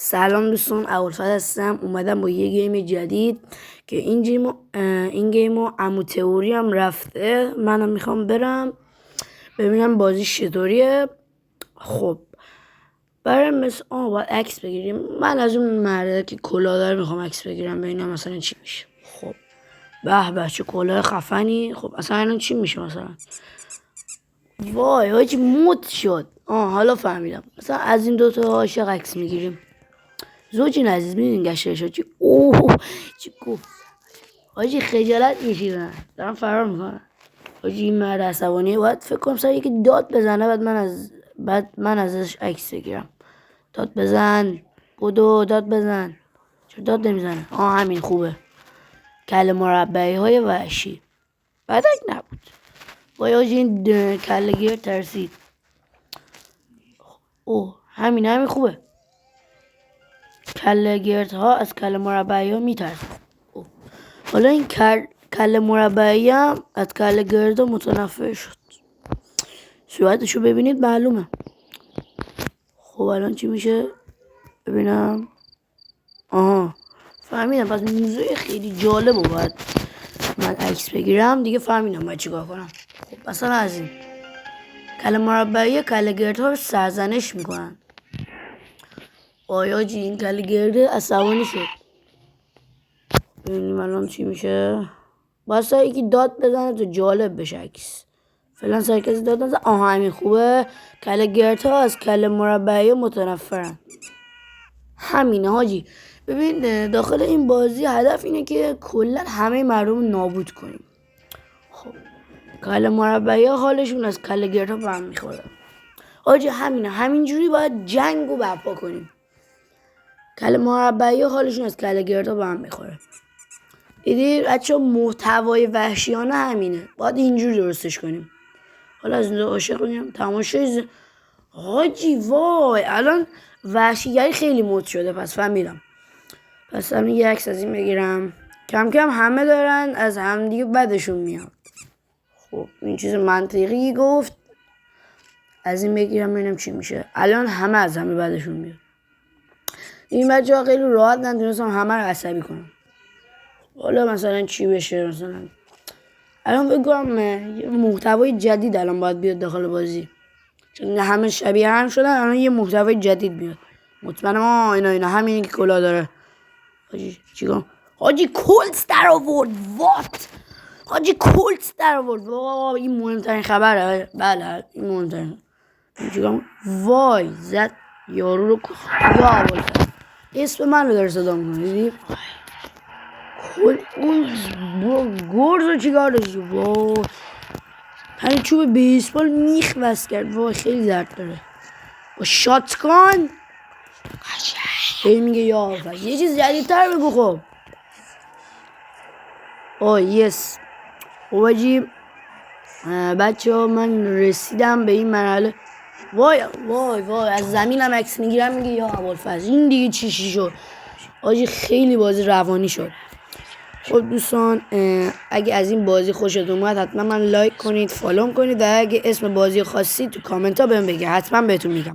سلام دوستان، ابوالفضل هستم. اومدم با یه گیم جدید که این گیمو عمو تئوری هم رفته. منم میخوام برم ببینم بازی چطوریه. خب برای مثل باید عکس بگیریم. من از اون مرده که کلاه داره میخوام عکس بگیرم ببینم مثلا چی میشه. خب به چه کلاه خفنی. خب اصلا الان چی میشه مثلا؟ وای حاجی موت شد. حالا فهمیدم. مثلا از این دوتا عاشق عکس میگیریم. زوجین عزیز میدونین گشتش چی؟ اوه چی گفت حاجی؟ خجالت میکشیدن، دارم فرار میکنن. حاجی این مرد عصبانیه، باید فکر کنم سر یکی داد بزنه بعد من ازش عکس بگیرم. داد بزن، بدو داد بزن. چرا داد نمیزنه؟ همین خوبه. کله مربعی های وحشی بدک نبود. وای حاجی این کله گیر ترسید. اوه همین خوبه. کله گردها از کله مربعی ها میترسن. حالا این کله مربعی هم از کله گردا متنفر شد. صورتشو ببینید معلومه. خب الان چی میشه؟ ببینم. فهمیدم. پس موضوع خیلی جالب و باید من عکس بگیرم دیگه. فهمیدم باید چیکار کنم. خب مثلا از این کله مربعی کله گردها رو سرزنش میکنن. آیا این کله گرده عصبانی شد. ببینیم الان چی میشه. باید سر یکی داد بزنه تو جالب بشه عکس. فعلا سر کسی داد نزن. همین خوبه. کله گردها از کله مربعی متنفرن. همینه حاجی. ببین داخل این بازی هدف اینه که کلا همه مردم نابود کنیم. خب کله مربعی حالشون از کله گردها به هم میخوره. حاجی همینه. همینجوری باید جنگ رو برپا کنیم. کله مربعی حالشون از کله گردها به هم میخوره. دیدی بچه محتوای وحشیانه همینه. باید اینجوری درستش کنیم. حالا از اینجا عاشق بگیم تماشای حاجی وای الان وحشیگری خیلی مد شده. پس فهمیدم. پس همین یه عکس از این بگیرم. کم کم همه دارن از همدیگه بدشون میاد. خب این چیز منطقی گفت. از این بگیرم ببینم چی میشه. الان همه از همه بدشون میاد. این بچه ها خیلی راحت نتونستم همه رو عصبی کنم. حالا مثلا چی بشه؟ مثلا الان بگم یه محتوای جدید الان باید بیاد داخل بازی، چون همه شبیه هم شدن. الان یه محتوای جدید میاد مطمئنم. اینا همینی که کلا داره. حاجی چیکار؟ حاجی کولتس در آورد. وات حاجی کولتس در آورد. این مهمترین خبره. بله این مهمترین. چیکار؟ وای زد یارو رو یا اسم من رو داره صدا میکنه. دیدی اون گرزو چیکار داشتی؟ وای همین چوب بیسبال میخ بس کرد. وای خیلی درد داره. با شاتگان هی میگه یا یه چیز جدیدتر بگو. خب یس. خب بچه ها من رسیدم به این مرحله. وای از زمینم عکس میگیرم میگه یا ابوالفضل این دیگه چی شد؟ آجی خیلی بازی روانی شد. خب دوستان اگه از این بازی خوشتون اومد حتما من لایک کنید، فالو کنید و اگه اسم بازی خاصی تو کامنت ها بهم بگید حتما بهتون میگم.